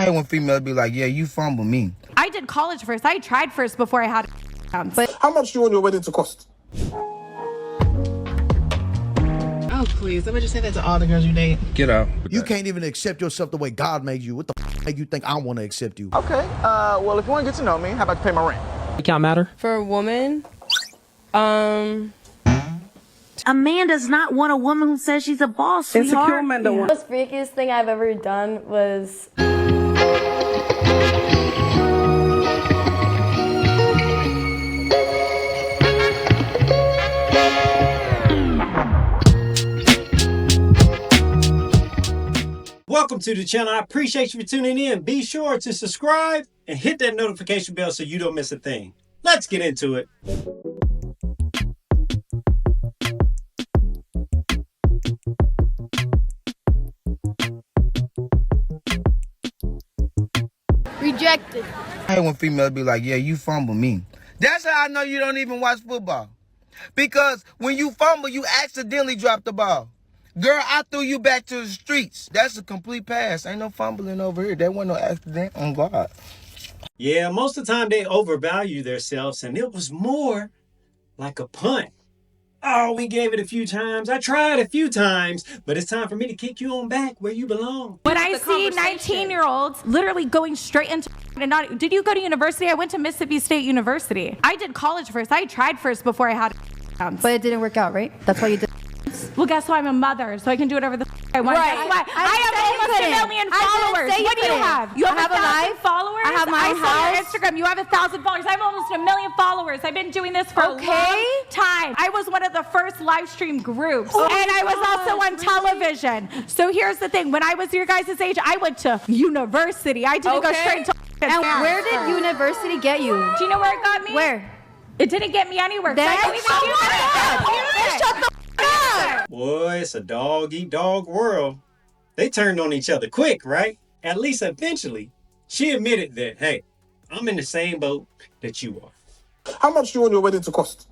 I hate when females be like, yeah, you fumble me. I did college first. I tried first before I had but how much do you want your wedding to cost? Oh, please. Let me just say that to all the girls you date. Get out. You can't even accept yourself the way God made you. What the make you think I want to accept you? Okay. Well, if you want to get to know me, how about you pay my rent? It can't matter. For a woman, A man does not want a woman who says she's a boss, sweetheart. The most freakiest thing I've ever done was... Welcome to the channel. I appreciate you for tuning in. Be sure to subscribe and hit that notification bell so you don't miss a thing. Let's get into it. Rejected. I hate when females be like, yeah, you fumble me. That's how I know you don't even watch football. Because when you fumble, you accidentally drop the ball. Girl, I threw you back to the streets. That's a complete pass. Ain't no fumbling over here. There wasn't no accident on God. Yeah, most of the time they overvalue themselves, and it was more like a punt. Oh, we gave it a few times. I tried a few times, but it's time for me to kick you on back where you belong. when I see 19-year-olds literally going straight into and not, did you go to university? I went to Mississippi State University. I did college first. I tried first before I had but it didn't work out, right? That's why you did. Well, guess why I'm a mother, so I can do whatever the I want. Right. Guess why? I have almost 1 million followers. What do you have? You have I have a 1,000 life. followers? I have my I own saw your house. Instagram. You have 1,000 followers. I have almost 1 million followers. I've been doing this for a long time. I was one of the first live stream groups, and I was also on television. So here's the thing: when I was your guys' age, I went to university. I didn't go straight to. And where did university get you? Do you know where it got me? Where? It didn't get me anywhere. Then- I don't even use it. Shut the up! Boy, it's a dog-eat-dog world. They turned on each other quick, right? At least eventually, she admitted that, hey, I'm in the same boat that you are. How much do you want your wedding to cost?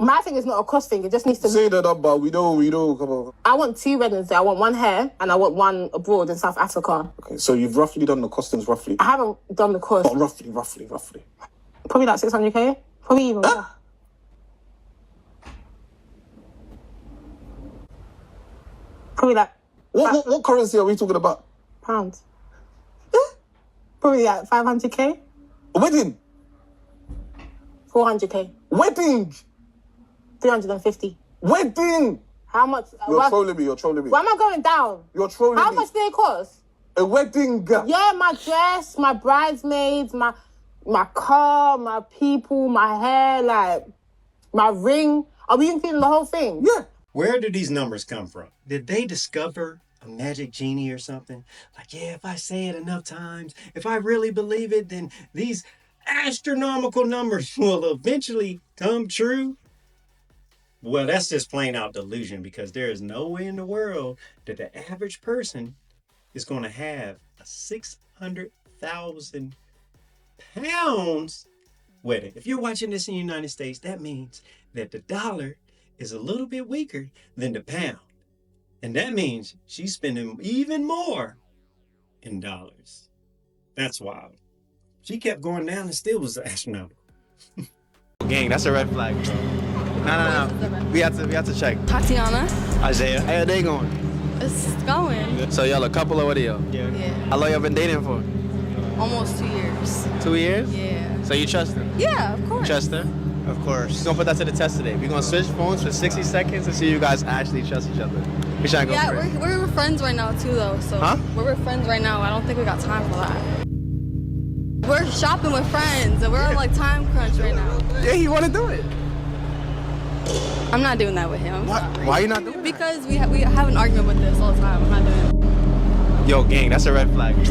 My thing is not a cost thing. It just needs to. Say that up, but we don't. Come on. I want 2 weddings. I want one here and I want one abroad in South Africa. Okay, so you've roughly done the costings, roughly. I haven't done the cost. But roughly. Probably like 600k. Probably even. More. Probably like What currency are we talking about? pounds. Probably like 500k. A wedding. 400k. Wedding. 350. Wedding. How much? You're trolling me. Why am I going down? You're trolling How me. much do they cost? A wedding. Yeah, my dress, my bridesmaids, my car, my people, my hair, like my ring. Are we including the whole thing? Yeah. Where do these numbers come from? Did they discover a magic genie or something? Like, yeah, if I say it enough times, if I really believe it, then these astronomical numbers will eventually come true? Well, that's just plain out delusion, because there is no way in the world that the average person is going to have a 600,000 pounds wedding. If you're watching this in the United States, that means that the dollar is a little bit weaker than the pound. And that means she's spending even more in dollars. That's wild. She kept going down and still was astronomical. Gang, that's a red flag, bro. No. We have to check. Tatiana. Isaiah, how are they going? It's going. So y'all a couple or what are y'all? Yeah. How long y'all been dating for? Almost 2 years. 2 years? Yeah. So you trust her? Yeah, of course. Trust her? Of course. We're gonna put that to the test today. We're gonna switch phones for 60 seconds and see you guys actually trust each other. We trying to go for it. We're friends right now too, though. So we're friends right now. I don't think we got time for that. We're shopping with friends, and we're on like time crunch right now. Yeah, he wanna do it. I'm not doing that with him. Why you not doing it? Because we have an argument with this all the time. I'm not doing it. Yo, gang, that's a red flag, bro.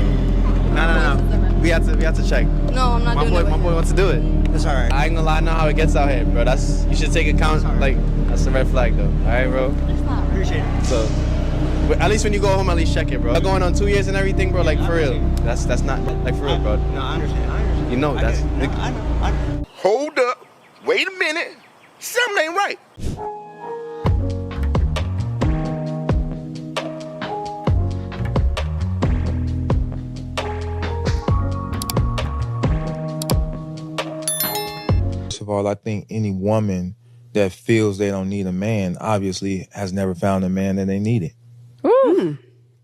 No. We have to check. No, I'm not doing it. My boy wants to do it. It's alright. I ain't gonna lie, I know how it gets out here, bro. You should take account. Like, that's a red flag, though. All right, bro. It's not. Appreciate it. So, but at least when you go home, at least check it, bro. Going on 2 years and everything, bro. Like, for real. That's not like for real, bro. No, I understand. You know that's. I know. Hold up. Wait a minute. Something ain't right. of all, I think any woman that feels they don't need a man obviously has never found a man that they needed.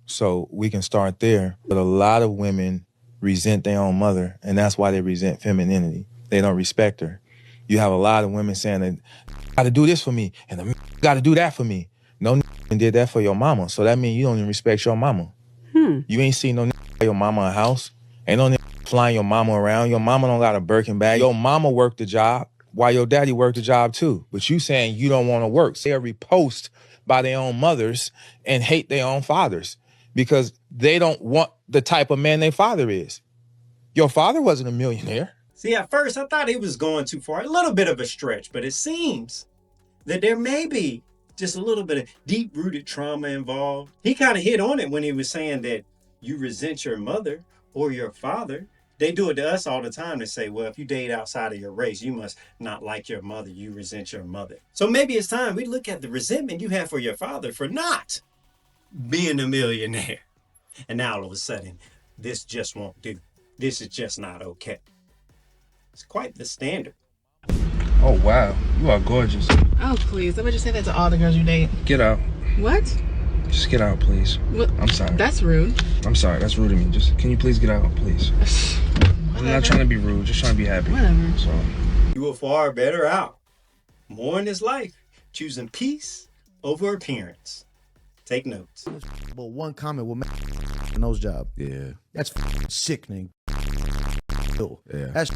So we can start there. But a lot of women resent their own mother, and that's why they resent femininity. They don't respect her. You have a lot of women saying that, got to do this for me, and the got to do that for me. No did that for your mama, so that means you don't even respect your mama. You ain't seen no buy your mama a house. Ain't no flying your mama around. Your mama don't got a Birkin bag. Your mama worked the job while your daddy worked the job too. But you saying you don't want to work. They are repulsed by their own mothers and hate their own fathers because they don't want the type of man their father is. Your father wasn't a millionaire. See, at first I thought he was going too far, a little bit of a stretch, but it seems that there may be just a little bit of deep-rooted trauma involved. He kind of hit on it when he was saying that you resent your mother or your father. They do it to us all the time. They say, well, if you date outside of your race, you must not like your mother. You resent your mother. So maybe it's time we look at the resentment you have for your father for not being a millionaire. And now all of a sudden, this just won't do. This is just not okay. It's quite the standard. Oh, wow. You are gorgeous. Oh, please. Let me just say that to all the girls you date. Get out. What? Just get out, please. What? I'm sorry. That's rude. I'm sorry. That's rude of me. Just, can you please get out, please? I'm not trying to be rude. Just trying to be happy. Whatever. So. You were far better out. More in this life. Choosing peace over appearance. Take notes. But one comment will make a nose job. Yeah. That's sickening. Yeah. That's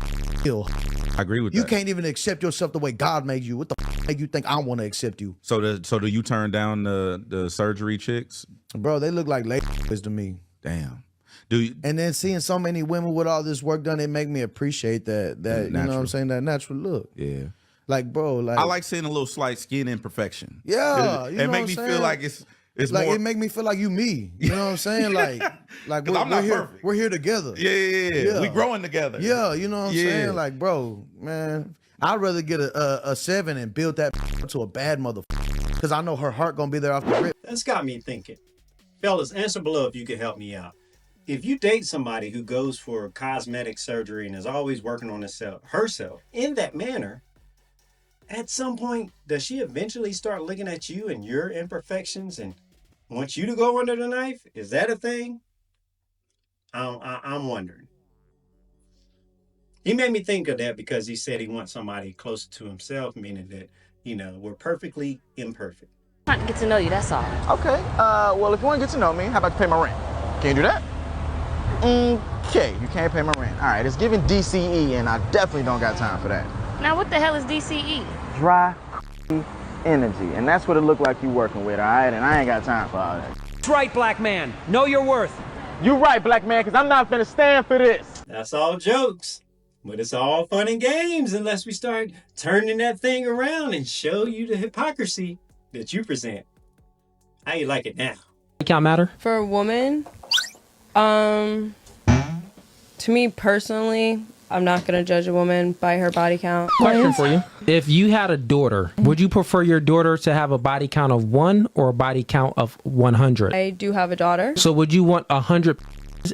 ill. I agree with you that. You can't even accept yourself the way God made you. What the make you think I want to accept you? So do you turn down the surgery chicks? Bro, they look like ladies to me. Damn. Do you, and then seeing so many women with all this work done, it make me appreciate that you know what I'm saying, that natural look. Yeah. Like, bro, like I like seeing a little slight skin imperfection. Yeah. It make me feel like it's like more... it make me feel like you me. You know what I'm saying? Like we're here. Perfect. We're here together. Yeah. We growing together. Yeah, you know what I'm saying? Like, bro, man, I'd rather get a 7 and build that to a bad motherfucker. Because I know her heart gonna be there off the rip. That's got me thinking. Fellas, answer below if you could help me out. If you date somebody who goes for cosmetic surgery and is always working on herself in that manner, at some point, does she eventually start looking at you and your imperfections and wants you to go under the knife? Is that a thing? I'm wondering. He made me think of that because he said he wants somebody closer to himself, meaning that, you know, we're perfectly imperfect. I want to get to know you, that's all. Okay, well, if you want to get to know me, how about you pay my rent? Can you do that? Okay, you can't pay my rent. All right, it's giving DCE, and I definitely don't got time for that. Now, what the hell is DCE? Dry energy, and that's what it look like you working with, all right? And I ain't got time for all that. That's right, black man. Know your worth. You right, black man, because I'm not finna stand for this. That's all jokes, but it's all fun and games unless we start turning that thing around and show you the hypocrisy that you present. How you like it now? Count matter? For a woman, to me personally, I'm not gonna judge a woman by her body count. Question for you. If you had a daughter, would you prefer your daughter to have a body count of 1 or a body count of 100? I do have a daughter. So would you want 100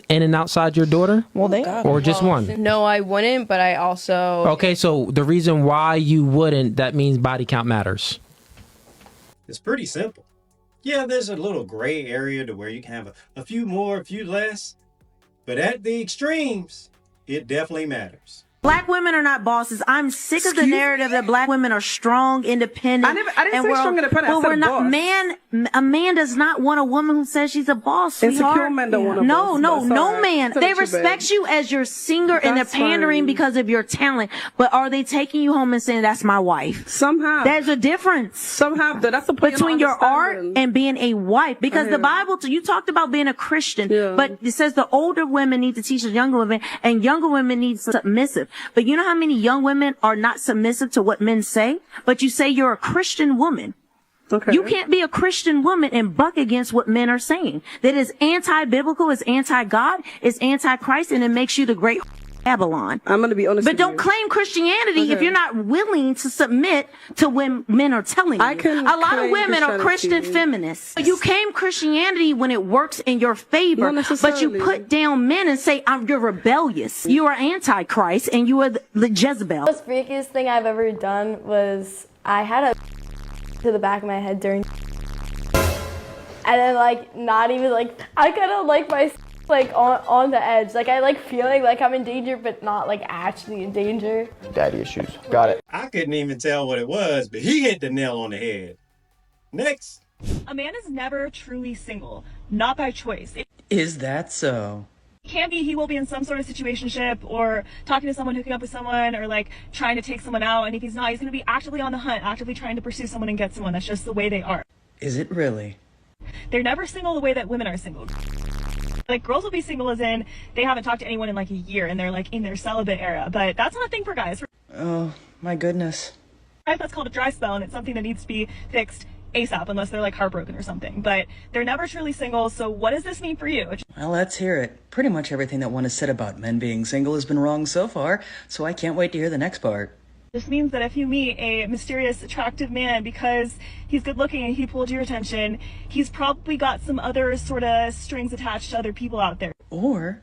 in and outside your daughter? Well, or just one? No, I wouldn't, but I also... Okay, so the reason why you wouldn't, that means body count matters. It's pretty simple. Yeah, there's a little gray area to where you can have a few more, a few less, but at the extremes, it definitely matters. Black women are not bosses. I'm sick of the narrative that black women are strong, independent. I didn't say strong, independent. I said we're not. Boss. A man does not want a woman who says she's a boss. Insecure men don't want a boss. No man. They respect you as your singer and they're pandering because of your talent. But are they taking you home and saying that's my wife? Somehow. There's a difference. Somehow. That's the between your art and being a wife. Because the Bible, you talked about being a Christian, but it says the older women need to teach the younger women, and younger women need submissive. But you know how many young women are not submissive to what men say? But you say you're a Christian woman. Okay. You can't be a Christian woman and buck against what men are saying. That is anti-biblical, it's anti-God, it's anti-Christ, and it makes you the great Babylon. I'm gonna be honest But with don't you. claim Christianity if you're not willing to submit to when men are telling you. A lot of claim women are Christian Christianity. feminists. You claim Christianity when it works in your favor, Not but you necessarily. put down men and say, you're rebellious. You are antichrist and you are the Jezebel. The most freakiest thing I've ever done was I had a to the back of my head during, and then like not even like I kind of like my like on the edge, like I like feeling like I'm in danger but not like actually in danger. Daddy issues. Got it. I couldn't even tell what it was, but he hit the nail on the head. Next. A man is never truly single, not by choice. It Is that so? can be he will be in some sort of situationship or talking to someone, hooking up with someone, or like trying to take someone out. And if he's not, he's going to be actively on the hunt, actively trying to pursue someone and get someone. That's just the way they are. Is it really? They're never single the way that women are single. Like girls will be single as in they haven't talked to anyone in like a year and they're like in their celibate era, but that's not a thing for guys. For Oh, my goodness. guys, that's called a dry spell and it's something that needs to be fixed ASAP unless they're like heartbroken or something. But they're never truly single. So what does this mean for you? Well, let's hear it. Pretty much everything that one has said about men being single has been wrong so far, so I can't wait to hear the next part. This means that if you meet a mysterious, attractive man because he's good looking and he pulled your attention, he's probably got some other sort of strings attached to other people out there. Or,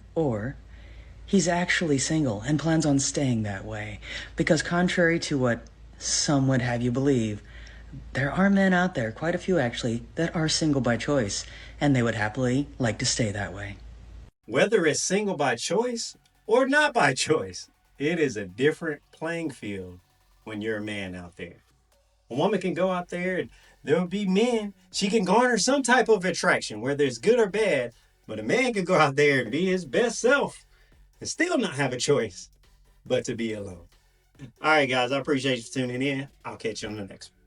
he's actually single and plans on staying that way. Because contrary to what some would have you believe, there are men out there, quite a few actually, that are single by choice, and they would happily like to stay that way. Whether it's single by choice or not by choice, it is a different playing field when you're a man out there. A woman can go out there and there will be men. She can garner some type of attraction, whether it's good or bad, but a man can go out there and be his best self and still not have a choice but to be alone. All right, guys, I appreciate you tuning in. I'll catch you on the next one.